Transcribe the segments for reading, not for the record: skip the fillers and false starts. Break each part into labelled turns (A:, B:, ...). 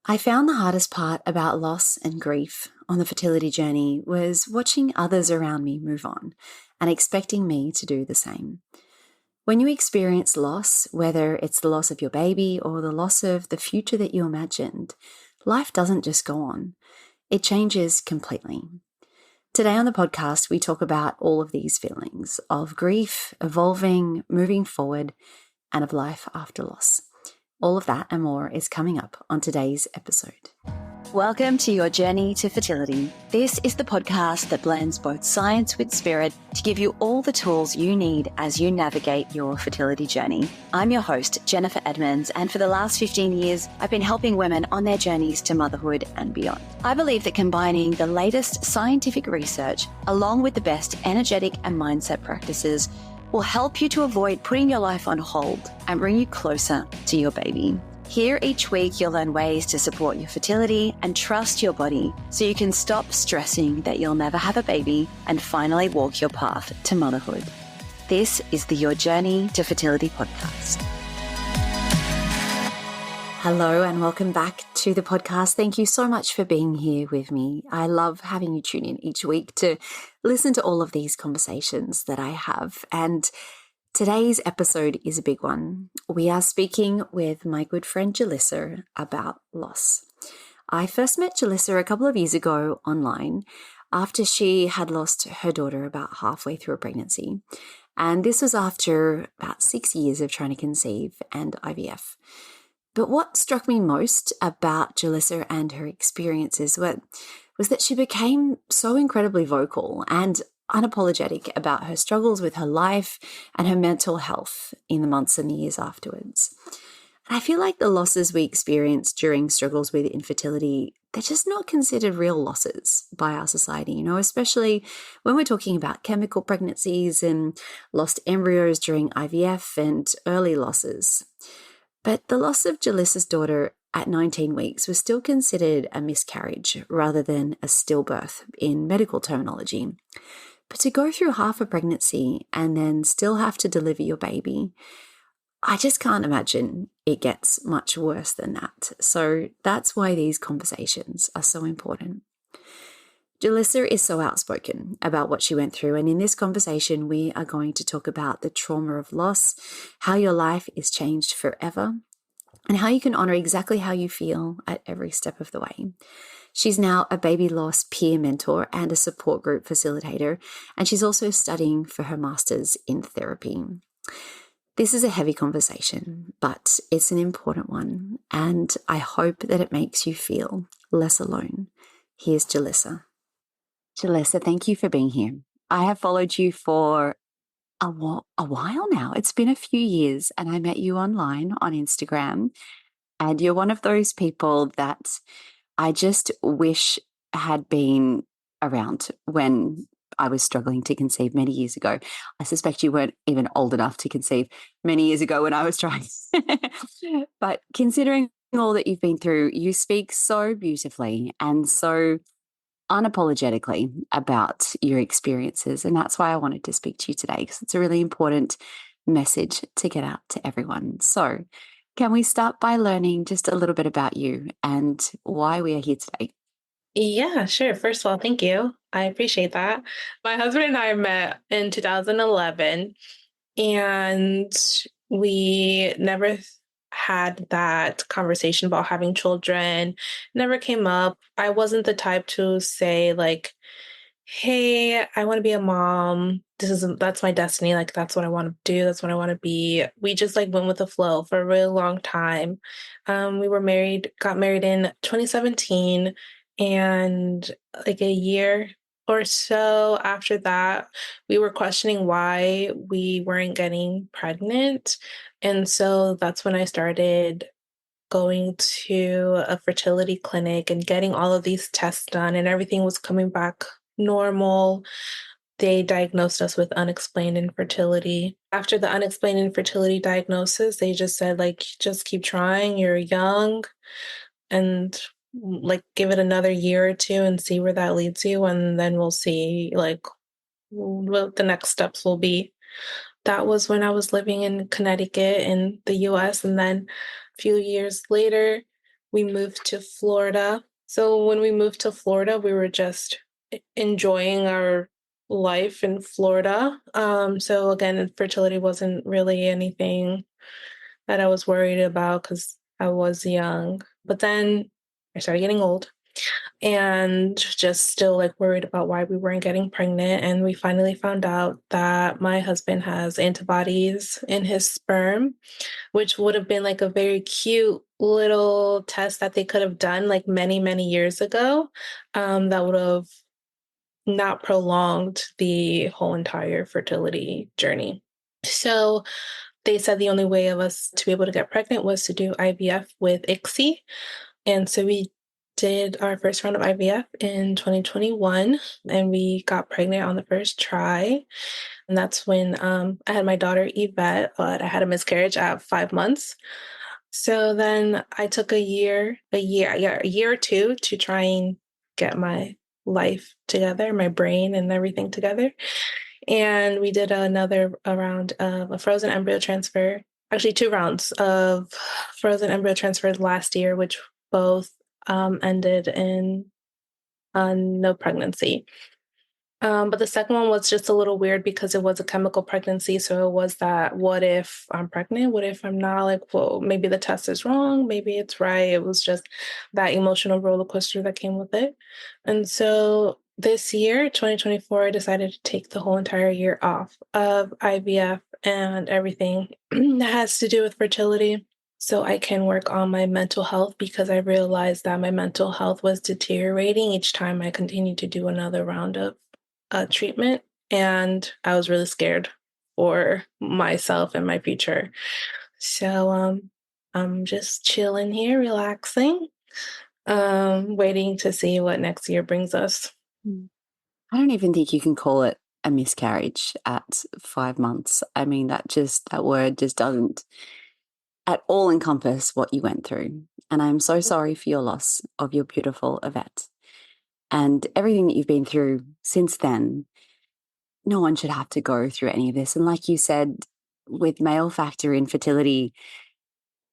A: I found the hardest part about loss and grief on the fertility journey was watching others around me move on and expecting me to do the same. When you experience loss, whether it's the loss of your baby or the loss of the future that you imagined, life doesn't just go on. It changes completely. Today on the podcast, we talk about all of these feelings of grief, evolving, moving forward, and of life after loss. All of that and more is coming up on today's episode.
B: Welcome to your journey to fertility. This is the podcast that blends both science with spirit to give you all the tools you need as you navigate your fertility journey. I'm your host, Jennifer Edmonds, and for the last 15 years, I've been helping women on their journeys to motherhood and beyond. I believe that combining the latest scientific research along with the best energetic and mindset practices will help you to avoid putting your life on hold and bring you closer to your baby. Here each week, you'll learn ways to support your fertility and trust your body so you can stop stressing that you'll never have a baby and finally walk your path to motherhood. This is the Your Journey to Fertility podcast.
A: Hello and welcome back to the podcast. Thank you so much for being here with me. I love having you tune in each week to listen to all of these conversations that I have. And today's episode is a big one. We are speaking with my good friend Jelissa about loss. I first met Jelissa a couple of years ago online after she had lost her daughter about halfway through a pregnancy. And this was after about 6 years of trying to conceive and IVF. But what struck me most about Jelissa and her experiences was that she became so incredibly vocal and unapologetic about her struggles with her life and her mental health in the months and the years afterwards. And I feel like the losses we experience during struggles with infertility, they're just not considered real losses by our society, especially when we're talking about chemical pregnancies and lost embryos during IVF and early losses. But the loss of Jelissa's daughter at 19 weeks was still considered a miscarriage rather than a stillbirth in medical terminology. But to go through half a pregnancy and then still have to deliver your baby, I just can't imagine it gets much worse than that. So that's why these conversations are so important. Jelissa is so outspoken about what she went through, and in this conversation, we are going to talk about the trauma of loss, how your life is changed forever, and how you can honor exactly how you feel at every step of the way. She's now a baby loss peer mentor and a support group facilitator, and she's also studying for her master's in therapy. This is a heavy conversation, but it's an important one, and I hope that it makes you feel less alone. Here's Jelissa. Jelissa, thank you for being here. I have followed you for a while now. It's been a few years, and I met you online on Instagram, and you're one of those people that I just wish had been around when I was struggling to conceive many years ago. I suspect you weren't even old enough to conceive many years ago when I was trying. But considering all that you've been through, you speak so beautifully and so unapologetically about your experiences. And that's why I wanted to speak to you today, because it's a really important message to get out to everyone. So can we start by learning just a little bit about you and why we are here today?
C: Yeah, sure. First of all, thank you. I appreciate that. My husband and I met in 2011, and we never had that conversation about having children. Never came up. I wasn't the type to say like, hey, I want to be a mom. That's my destiny. Like, that's what I want to do. That's what I want to be. We just like went with the flow for a really long time. We got married in 2017, and like a year or so after that, we were questioning why we weren't getting pregnant. And so that's when I started going to a fertility clinic and getting all of these tests done, and everything was coming back normal. They diagnosed us with unexplained infertility. After the unexplained infertility diagnosis, they just said, like, just keep trying. You're young, and like give it another year or two and see where that leads you, and then we'll see like what the next steps will be. That was when I was living in Connecticut in the US, and then a few years later we moved to Florida. So when we moved to Florida, we were just enjoying our life in Florida. So again, infertility wasn't really anything that I was worried about because I was young. But then I started getting old and just still like worried about why we weren't getting pregnant. And we finally found out that my husband has antibodies in his sperm, which would have been like a very cute little test that they could have done like many, many years ago. That would have not prolonged the whole entire fertility journey. So they said the only way of us to be able to get pregnant was to do IVF with ICSI. And so we did our first round of IVF in 2021, and we got pregnant on the first try. And that's when I had my daughter Yvette, but I had a miscarriage at 5 months. So then I took a year or two to try and get my life together, my brain and everything together. And we did another round of a frozen embryo transfer, actually 2 rounds of frozen embryo transfer last year, which both ended in no pregnancy. But the second one was just a little weird because it was a chemical pregnancy. So it was that, what if I'm pregnant? What if I'm not? Like, well, maybe the test is wrong. Maybe it's right. It was just that emotional roller coaster that came with it. And so this year, 2024, I decided to take the whole entire year off of IVF and everything that has to do with fertility, so I can work on my mental health, because I realized that my mental health was deteriorating each time I continued to do another round of treatment. And I was really scared for myself and my future. So I'm just chilling here, relaxing, waiting to see what next year brings us.
A: I don't even think you can call it a miscarriage at 5 months. I mean, that word just doesn't at all encompass what you went through. And I'm so sorry for your loss of your beautiful Yvette and everything that you've been through since then. No one should have to go through any of this. And like you said, with male factor infertility,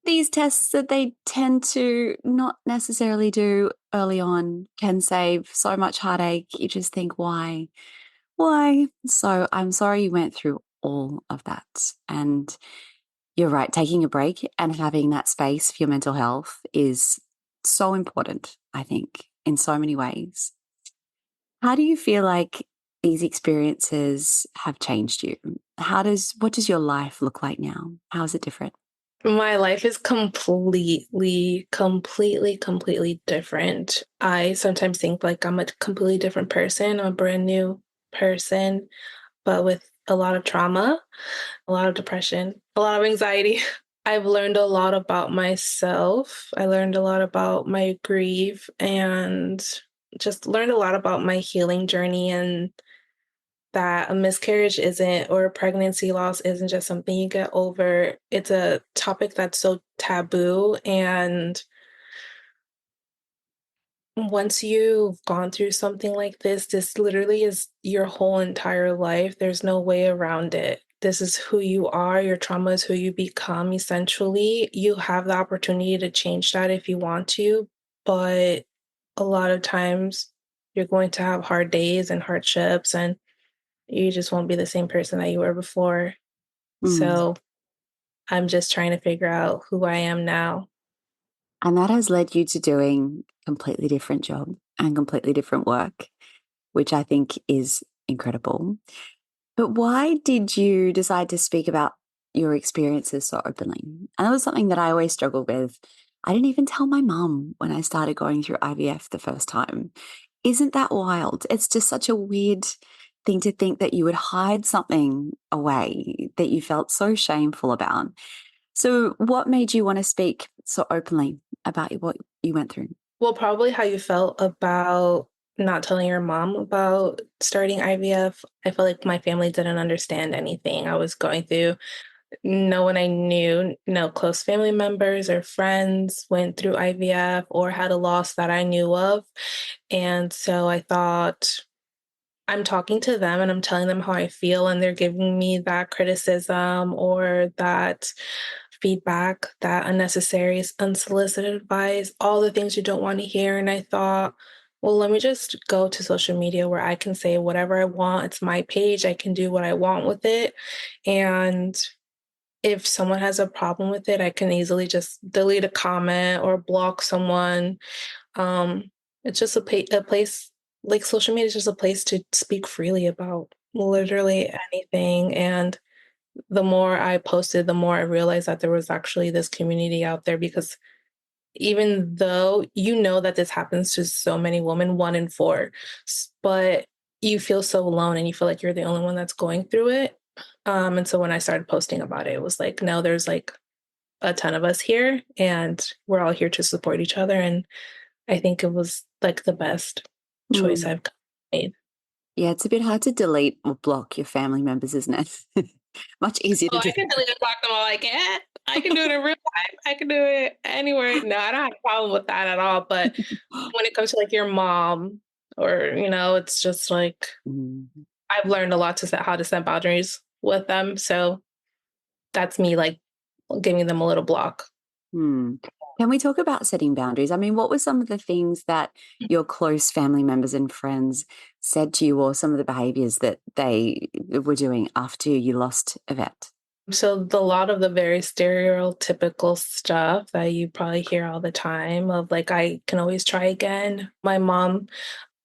A: these tests that they tend to not necessarily do early on can save so much heartache. You just think, why? Why? So I'm sorry you went through all of that. And you're right, taking a break and having that space for your mental health is so important, I think, in so many ways. How do you feel like these experiences have changed you? What does your life look like now? How is it different?
C: My life is completely different. I sometimes think like I'm a completely different person. I'm a brand new person, but with a lot of trauma, a lot of depression, a lot of anxiety. I've learned a lot about myself. I learned a lot about my grief and just learned a lot about my healing journey, and that a miscarriage isn't, or a pregnancy loss isn't just something you get over. It's a topic that's so taboo. And once you've gone through something like this literally is your whole entire life. There's no way around it. This is who you are. Your trauma is who you become, essentially. You have the opportunity to change that if you want to, but a lot of times you're going to have hard days and hardships, and you just won't be the same person that you were before.
A: Mm.
C: So I'm just trying to figure out who I am now.
A: And that has led you to doing completely different job and completely different work, which I think is incredible. But why did you decide to speak about your experiences so openly? And that was something that I always struggled with. I didn't even tell my mum when I started going through IVF the first time. Isn't that wild? It's just such a weird thing to think that you would hide something away that you felt so shameful about. So, what made you want to speak so openly about what you went through?
C: Well, probably how you felt about not telling your mom about starting IVF. I felt like my family didn't understand anything I was going through. No one I knew, no close family members or friends went through IVF or had a loss that I knew of. And so I thought, I'm talking to them and I'm telling them how I feel, and they're giving me that criticism or that feedback, that unnecessary, unsolicited advice, all the things you don't want to hear. And I thought, well, let me just go to social media where I can say whatever I want. It's my page. I can do what I want with it. And if someone has a problem with it, I can easily just delete a comment or block someone. Um, it's just a place, like social media is just a place to speak freely about literally anything. And the more I posted, the more I realized that there was actually this community out there, because even though you know that this happens to so many women, 1 in 4, but you feel so alone and you feel like you're the only one that's going through it. And so when I started posting about it, it was like, no, there's like a ton of us here and we're all here to support each other. And I think it was like the best choice
A: Mm.
C: I've made.
A: Yeah, it's a bit hard to delete or block your family members, isn't it? Much easier
C: Oh,
A: to do.
C: I can delete and block them all I can. I can do it in real life. I can do it anywhere. No, I don't have a problem with that at all. But when it comes to like your mom or, it's just like
A: Mm.
C: I've learned a lot to set how to set boundaries with them. So that's me like giving them a little block.
A: Hmm. Can we talk about setting boundaries? I mean, what were some of the things that your close family members and friends said to you, or some of the behaviors that they were doing after you lost a vet?
C: So the lot of the very stereotypical stuff that you probably hear all the time of like, I can always try again. My mom,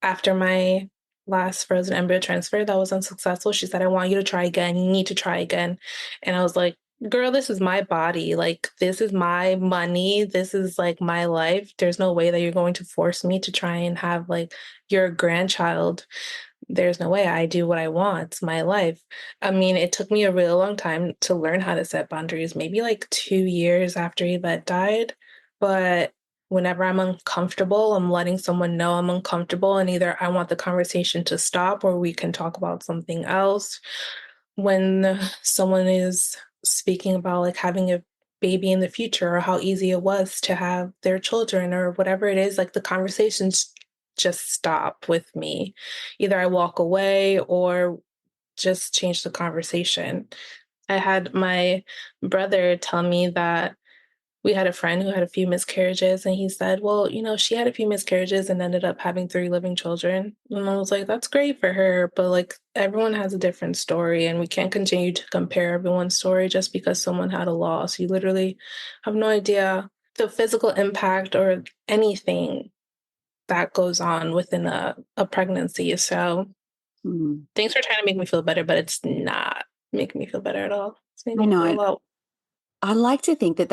C: after my last frozen embryo transfer that was unsuccessful, she said, I want you to try again. You need to try again. And I was like, girl, this is my body. Like, this is my money. This is like my life. There's no way that you're going to force me to try and have like your grandchild. There's no way. I do what I want. It's my life. I mean, it took me a really long time to learn how to set boundaries, maybe like 2 years after Yvette died. But whenever I'm uncomfortable, I'm letting someone know I'm uncomfortable, and either I want the conversation to stop or we can talk about something else. When someone is speaking about like having a baby in the future or how easy it was to have their children or whatever it is, like the conversations just stop with me. Either I walk away or just change the conversation. I had my brother tell me that we had a friend who had a few miscarriages, and he said, well, she had a few miscarriages and ended up having 3 living children. And I was like, that's great for her, but like everyone has a different story, and we can't continue to compare everyone's story just because someone had a loss. You literally have no idea the physical impact or anything that goes on within a pregnancy. So
A: Mm.
C: thanks for trying to make me feel better, but it's not making me feel better at all. It's making
A: I
C: me feel a
A: know.
C: lot.
A: I like to think that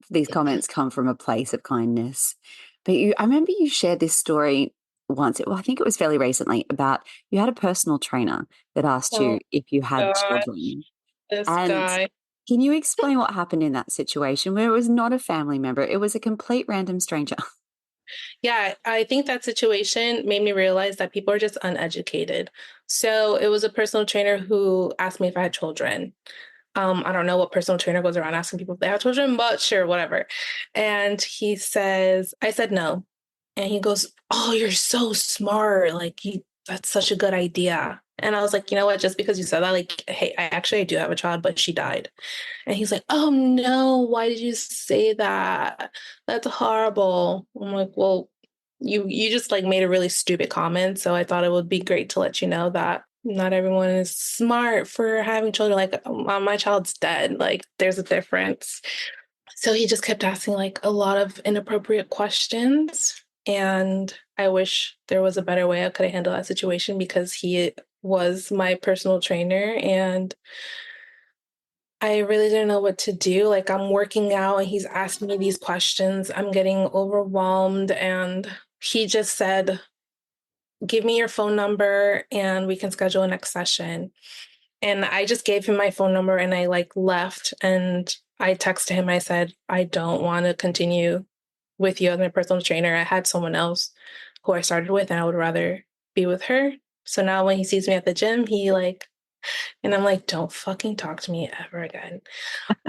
A: these comments come from a place of kindness. But I remember you shared this story once, I think it was fairly recently, about you had a personal trainer that asked
C: Oh
A: you if you had
C: God,
A: children.
C: this
A: And
C: guy.
A: can you explain what happened in that situation where it was not a family member, it was a complete random stranger?
C: Yeah, I think that situation made me realize that people are just uneducated. So it was a personal trainer who asked me if I had children. I don't know what personal trainer goes around asking people if they have children, but sure, whatever. And I said no. And he goes, oh, you're so smart. Like, that's such a good idea. And I was like, you know what? Just because you said that, like, hey, I do have a child, but she died. And he's like, oh no, why did you say that? That's horrible. I'm like, well, you just like made a really stupid comment. So I thought it would be great to let you know that not everyone is smart for having children. Like, my child's dead. Like, there's a difference. So he just kept asking like a lot of inappropriate questions. And I wish there was a better way I could have handled that situation, because he was my personal trainer and I really didn't know what to do. Like, I'm working out and he's asking me these questions. I'm getting overwhelmed. And he just said, give me your phone number and we can schedule a next session. And I just gave him my phone number and I like left, and I texted him. I said, I don't want to continue with you as my personal trainer. I had someone else who I started with and I would rather be with her. So now when he sees me at the gym, and I'm like, don't fucking talk to me ever again.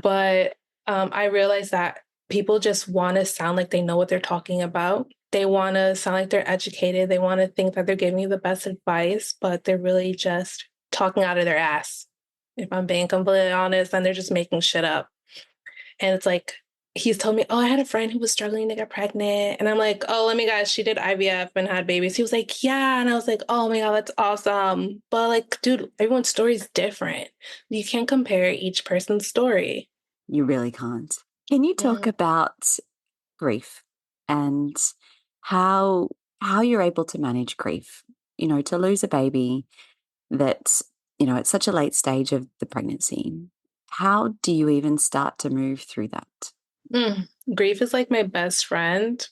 C: But I realized that people just want to sound like they know what they're talking about. They want to sound like they're educated. They want to think that they're giving you the best advice, but they're really just talking out of their ass. If I'm being completely honest, and they're just making shit up. And it's like, he's told me, oh, I had a friend who was struggling to get pregnant. And I'm like, oh, let me guess, she did IVF and had babies. He was like, yeah. And I was like, oh my God, that's awesome. But like, dude, everyone's story is different. You can't compare each person's story.
A: You really can't. Can you talk
C: Mm.
A: about grief and how how you're able to manage grief? You know, to lose a baby that's, you know, at such a late stage of the pregnancy. How do you even start to move through that?
C: Mm. Grief is like my best friend,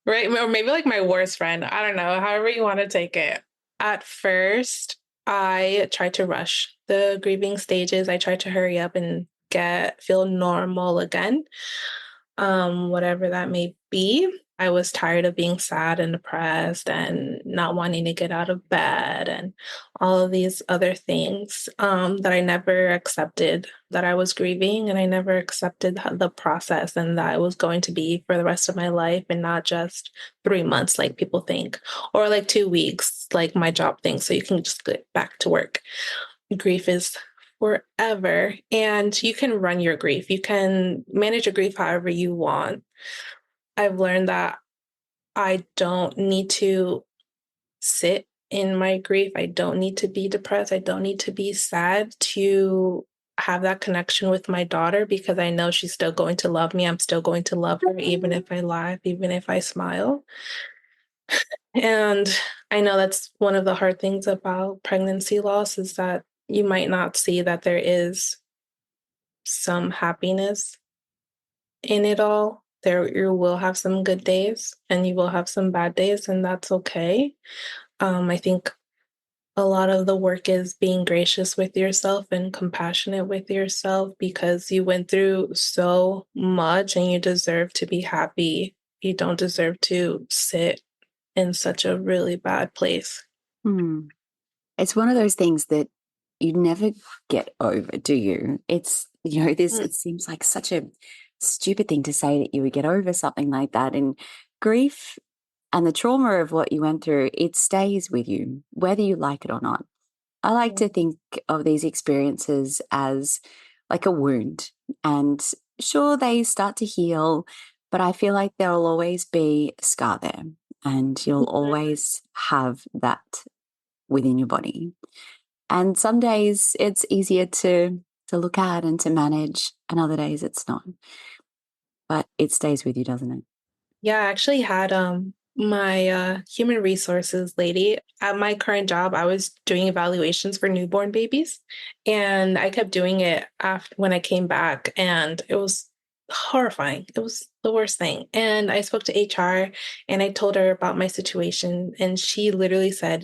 C: right? Or maybe like my worst friend. I don't know, however you want to take it. At first, I tried to rush the grieving stages. I tried to hurry up and feel normal again, whatever that may be. I was tired of being sad and depressed and not wanting to get out of bed and all of these other things that I never accepted that I was grieving, and I never accepted the process and that it was going to be for the rest of my life and not just 3 months like people think, or like 2 weeks like my job thinks, so you can just get back to work. Grief is forever, and you can run your grief. You can manage your grief however you want. I've learned that I don't need to sit in my grief. I don't need to be depressed. I don't need to be sad to have that connection with my daughter, because I know she's still going to love me. I'm still going to love her, even if I laugh, even if I smile. And I know that's one of the hard things about pregnancy loss, is that you might not see that there is some happiness in it all. There, you will have some good days and you will have some bad days, and that's okay. I think a lot of the work is being gracious with yourself and compassionate with yourself, because you went through so much and you deserve to be happy. You don't deserve to sit in such a really bad place.
A: Hmm. It's one of those things that you never get over, do you? It's, you know, this,
C: Mm.
A: it seems like such a stupid thing to say that you would get over something like that. And grief and the trauma of what you went through, it stays with you, whether you like it or not. I like to think of these experiences as like a wound. And sure, they start to heal, but I feel like there'll always be a scar there. And you'll always have that within your body. And some days it's easier to look at and to manage, and other days it's not. But it stays with you, doesn't it?
C: Yeah, I actually had my human resources lady at my current job. I was doing evaluations for newborn babies, and I kept doing it after when I came back, and it was horrifying. It was the worst thing. And I spoke to HR and I told her about my situation, and she literally said,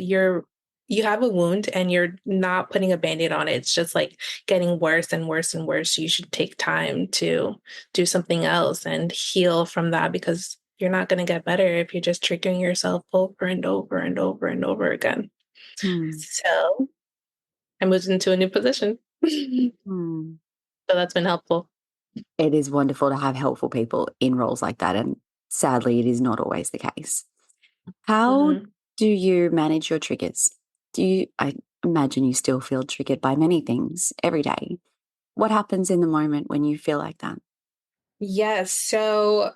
C: you have a wound and you're not putting a band-aid on it. It's just like getting worse and worse and worse. You should take time to do something else and heal from that, because you're not going to get better if you're just triggering yourself over and over and over and over again.
A: Hmm.
C: So I moved into a new position. So
A: Hmm.
C: that's been helpful.
A: It is wonderful to have helpful people in roles like that. And sadly, it is not always the case. How
C: Hmm.
A: do you manage your triggers? I imagine you still feel triggered by many things every day. What happens in the moment when you feel like that?
C: Yes. So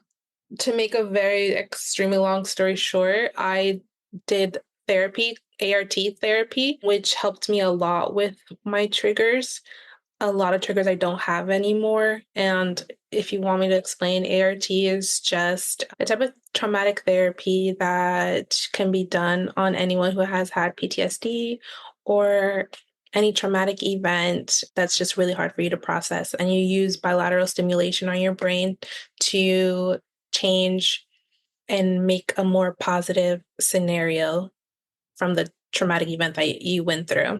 C: to make a very extremely long story short, I did therapy, ART therapy, which helped me a lot with my triggers. A lot of triggers I don't have anymore. And if you want me to explain, ART is just a type of traumatic therapy that can be done on anyone who has had PTSD or any traumatic event that's just really hard for you to process. And you use bilateral stimulation on your brain to change and make a more positive scenario from the traumatic event that you went through.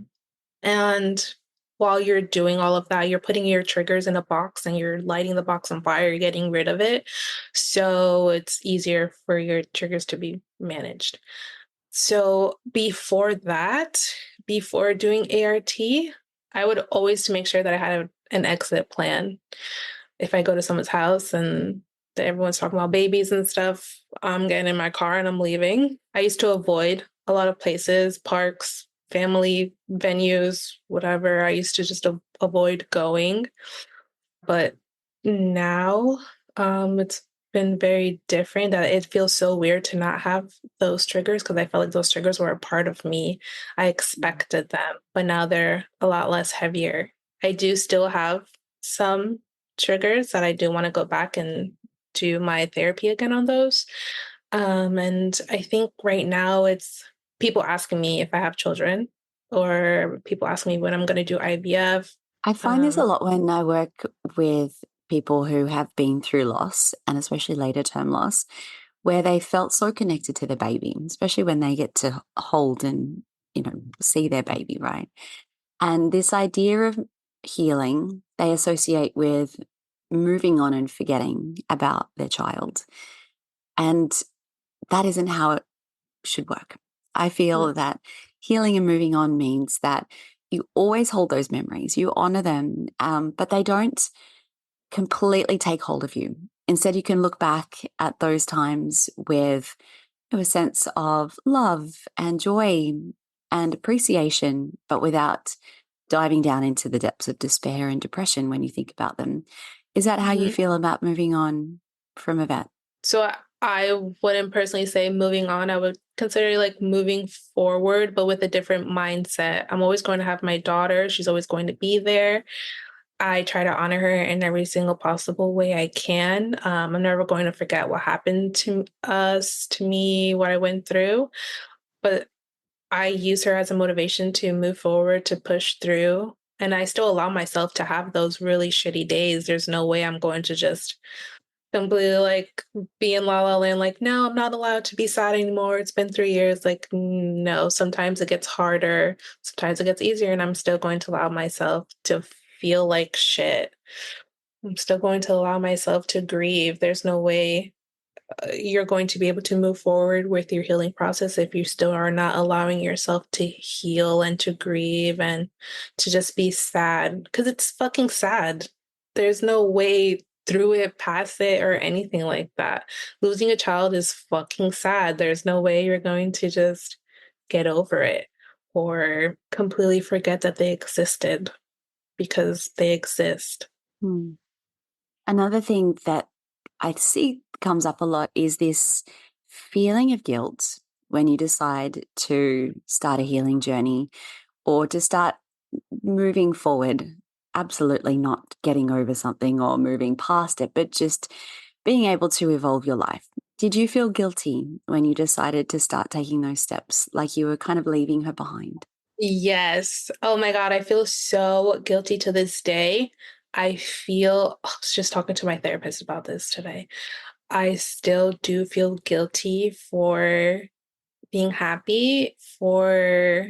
C: And while you're doing all of that, you're putting your triggers in a box and you're lighting the box on fire, you're getting rid of it. So it's easier for your triggers to be managed. So before that, before doing ART, I would always make sure that I had an exit plan. If I go to someone's house and everyone's talking about babies and stuff, I'm getting in my car and I'm leaving. I used to avoid a lot of places, parks, family venues, whatever. I used to just avoid going. But now, it's been very different that it feels so weird to not have those triggers because I felt like those triggers were a part of me. I expected them, but now they're a lot less heavier. I do still have some triggers that I do want to go back and do my therapy again on those. And I think right now it's people asking me if I have children or people asking me when I'm going to do IVF.
A: I find this a
C: Um,
A: lot when I work with people who have been through loss and especially later term loss, where they felt so connected to the baby, especially when they get to hold and, see their baby, right? And this idea of healing, they associate with moving on and forgetting about their child. And that isn't how it should work. I feel that healing and moving on means that you always hold those memories, you honor them, but they don't completely take hold of you. Instead, you can look back at those times with a sense of love and joy and appreciation, but without diving down into the depths of despair and depression when you think about them. Is that how you
C: mhm.
A: feel about moving on from a vet?
C: So I wouldn't personally say moving on. I would consider like moving forward, but with a different mindset. I'm always going to have my daughter. She's always going to be there. I try to honor her in every single possible way I can. I'm never going to forget what happened to us, to me, what I went through. But I use her as a motivation to move forward, to push through. And I still allow myself to have those really shitty days. There's no way I'm going to just completely like be in la la land, like, no, I'm not allowed to be sad anymore. It's been 3 years. Like, no, sometimes it gets harder, sometimes it gets easier, and I'm still going to allow myself to feel like shit. I'm still going to allow myself to grieve. There's no way you're going to be able to move forward with your healing process if you still are not allowing yourself to heal and to grieve and to just be sad because it's fucking sad. There's no way through it, past it, or anything like that. Losing a child is fucking sad. There's no way you're going to just get over it or completely forget that they existed because they exist.
A: Hmm. Another thing that I see comes up a lot is this feeling of guilt when you decide to start a healing journey or to start moving forward. Absolutely not getting over something or moving past it, but just being able to evolve your life. Did you feel guilty when you decided to start taking those steps, like you were kind of leaving her behind?
C: Yes. Oh my God. I feel so guilty to this day. I was just talking to my therapist about this today. I still do feel guilty for being happy, for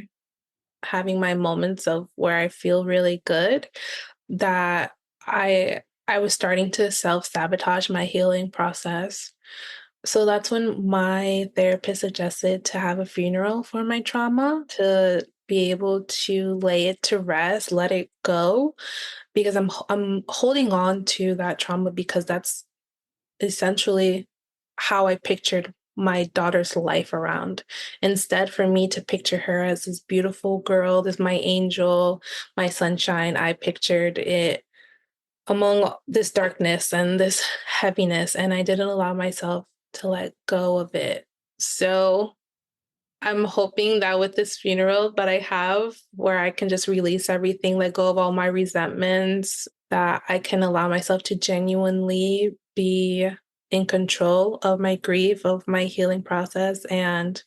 C: having my moments of where I feel really good, that I was starting to self-sabotage my healing process. So that's when my therapist suggested to have a funeral for my trauma, to be able to lay it to rest, let it go, because I'm holding on to that trauma because that's essentially how I pictured my daughter's life around. Instead, for me to picture her as this beautiful girl, this my angel, my sunshine, I pictured it among this darkness and this heaviness, and I didn't allow myself to let go of it. So I'm hoping that with this funeral that I have, where I can just release everything, let go of all my resentments, that I can allow myself to genuinely be in control of my grief, of my healing process, and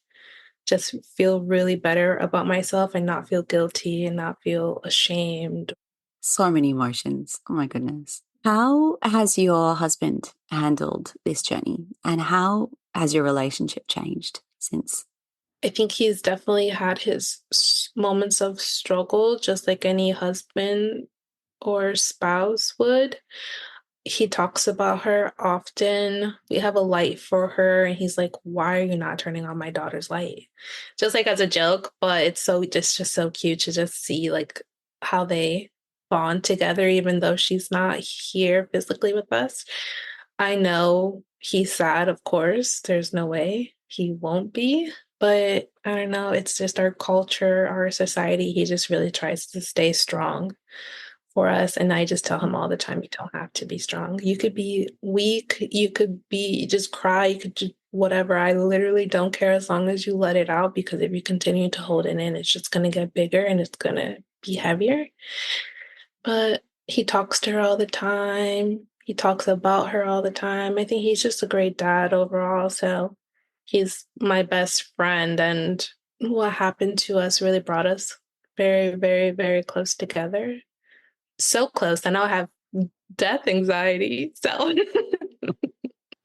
C: just feel really better about myself and not feel guilty and not feel ashamed.
A: So many emotions. Oh my goodness. How has your husband handled this journey and how has your relationship changed since?
C: I think he's definitely had his moments of struggle, just like any husband or spouse would. He talks about her often. We have a light for her, and he's like, "Why are you not turning on my daughter's light?" Just like as a joke, but it's just so cute to just see like how they bond together, even though she's not here physically with us. I know he's sad, of course. There's no way he won't be. But I don't know, it's just our culture, our society. He just really tries to stay strong for us. And I just tell him all the time, you don't have to be strong. You could be weak. You could be just cry. You could just whatever. I literally don't care as long as you let it out, because if you continue to hold it in, it's just going to get bigger and it's going to be heavier. But he talks to her all the time. He talks about her all the time. I think he's just a great dad overall. So he's my best friend. And what happened to us really brought us very, very, very close together. So close. I now have death anxiety. So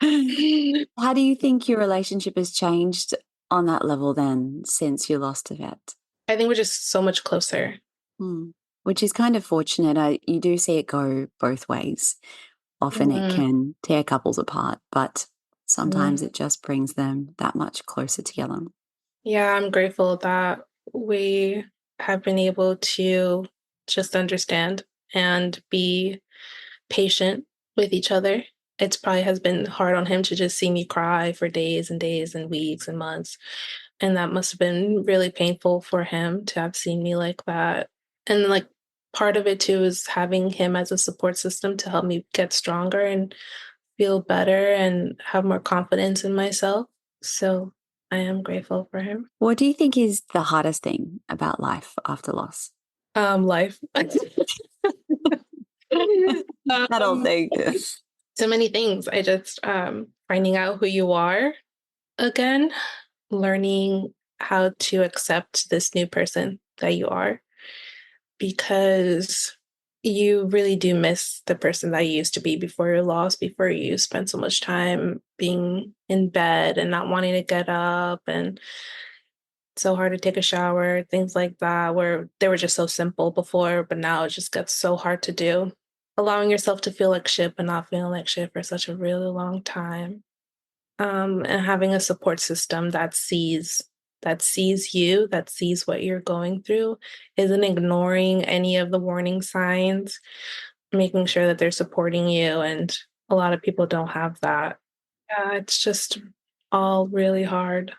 A: How do you think your relationship has changed on that level then since you lost a vet?
C: I think we're just so much closer.
A: Which is kind of fortunate. You do see it go both ways. Often it
C: Mhm.
A: can tear couples apart, but sometimes
C: Mhm.
A: it just brings them that much closer together.
C: Yeah, I'm grateful that we have been able to just understand and be patient with each other. It's probably has been hard on him to just see me cry for days and days and weeks and months. And that must have been really painful for him to have seen me like that. And like part of it too is having him as a support system to help me get stronger and feel better and have more confidence in myself. So I am grateful for him.
A: What do you think is the hardest thing about life after loss?
C: Life.
A: That old
C: um,
A: thing.
C: so many things. I just finding out who you are again, learning how to accept this new person that you are, because you really do miss the person that you used to be before your loss, before you spent so much time being in bed and not wanting to get up and so hard to take a shower, things like that, where they were just so simple before, but now it just gets so hard to do. Allowing yourself to feel like shit, but not feeling like shit for such a really long time. And having a support system that sees you, that sees what you're going through, isn't ignoring any of the warning signs, making sure that they're supporting you. And a lot of people don't have that. Yeah, it's just all really hard.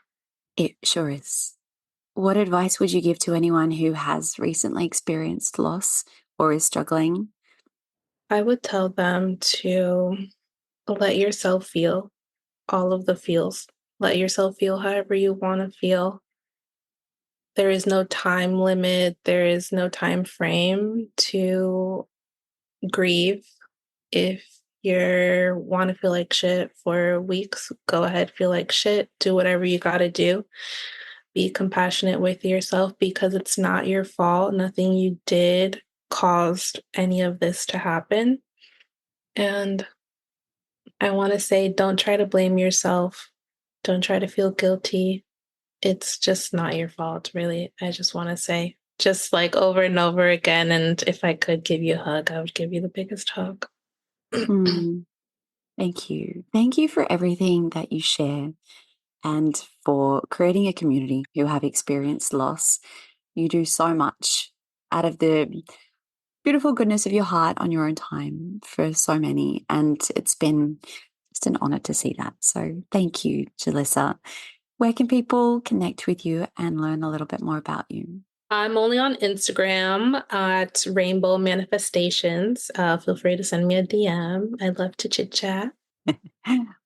A: It sure is. What advice would you give to anyone who has recently experienced loss or is struggling?
C: I would tell them to let yourself feel all of the feels. Let yourself feel however you want to feel. There is no time limit, there is no time frame to grieve. If you want to feel like shit for weeks, go ahead, feel like shit, do whatever you got to do. Be compassionate with yourself, because it's not your fault. Nothing you did caused any of this to happen. And I want to say, don't try to blame yourself. Don't try to feel guilty. It's just not your fault, really. I just want to say, just like over and over again. And if I could give you a hug, I would give you the biggest hug.
A: Mm, thank you. Thank you for everything that you share and for creating a community who have experienced loss. You do so much out of the beautiful goodness of your heart on your own time for so many. And it's been just an honor to see that. So thank you, Jelissa. Where can people connect with you and learn a little bit more about you?
C: I'm only on Instagram at Rainbow Manifestations. Feel free to send me a DM. I'd love to chit chat.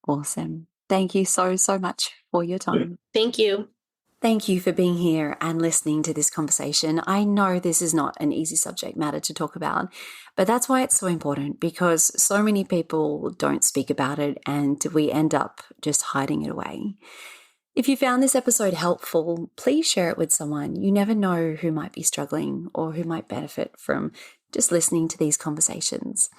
A: Awesome. Thank you so, so much for your time.
C: Thank you.
A: Thank you for being here and listening to this conversation. I know this is not an easy subject matter to talk about, but that's why it's so important, because so many people don't speak about it and we end up just hiding it away. If you found this episode helpful, please share it with someone. You never know who might be struggling or who might benefit from just listening to these conversations.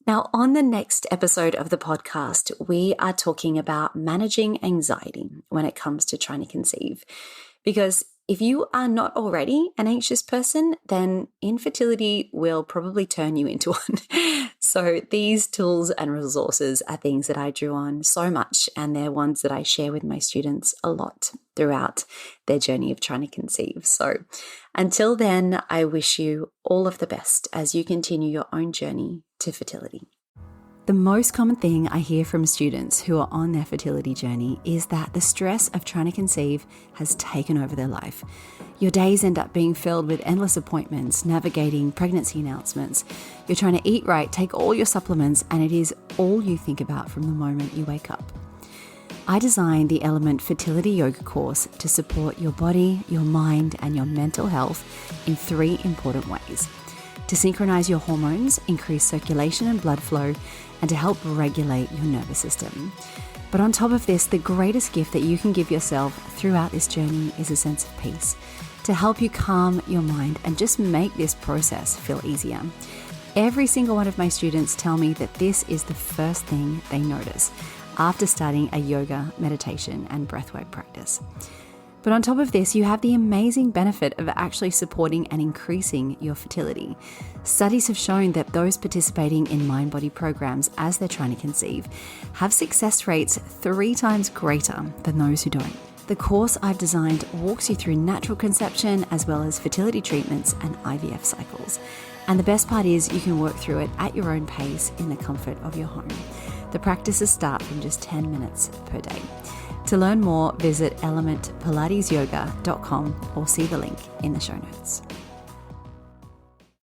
A: Now, on the next episode of the podcast, we are talking about managing anxiety when it comes to trying to conceive. Because if you are not already an anxious person, then infertility will probably turn you into one. So these tools and resources are things that I drew on so much, and they're ones that I share with my students a lot throughout their journey of trying to conceive. So until then, I wish you all of the best as you continue your own journey to fertility. The most common thing I hear from students who are on their fertility journey is that the stress of trying to conceive has taken over their life. Your days end up being filled with endless appointments, navigating pregnancy announcements. You're trying to eat right, take all your supplements, and it is all you think about from the moment you wake up. I designed the Element Fertility Yoga course to support your body, your mind, and your mental health in 3 important ways: to synchronize your hormones, increase circulation and blood flow, and to help regulate your nervous system. But on top of this, the greatest gift that you can give yourself throughout this journey is a sense of peace, to help you calm your mind and just make this process feel easier. Every single one of my students tell me that this is the first thing they notice after starting a yoga, meditation, and breathwork practice. But on top of this, you have the amazing benefit of actually supporting and increasing your fertility. Studies have shown that those participating in mind-body programs as they're trying to conceive have success rates 3 times greater than those who don't. The course I've designed walks you through natural conception as well as fertility treatments and IVF cycles. And the best part is you can work through it at your own pace in the comfort of your home. The practices start from just 10 minutes per day. To learn more, visit elementpilatesyoga.com or see the link in the show notes.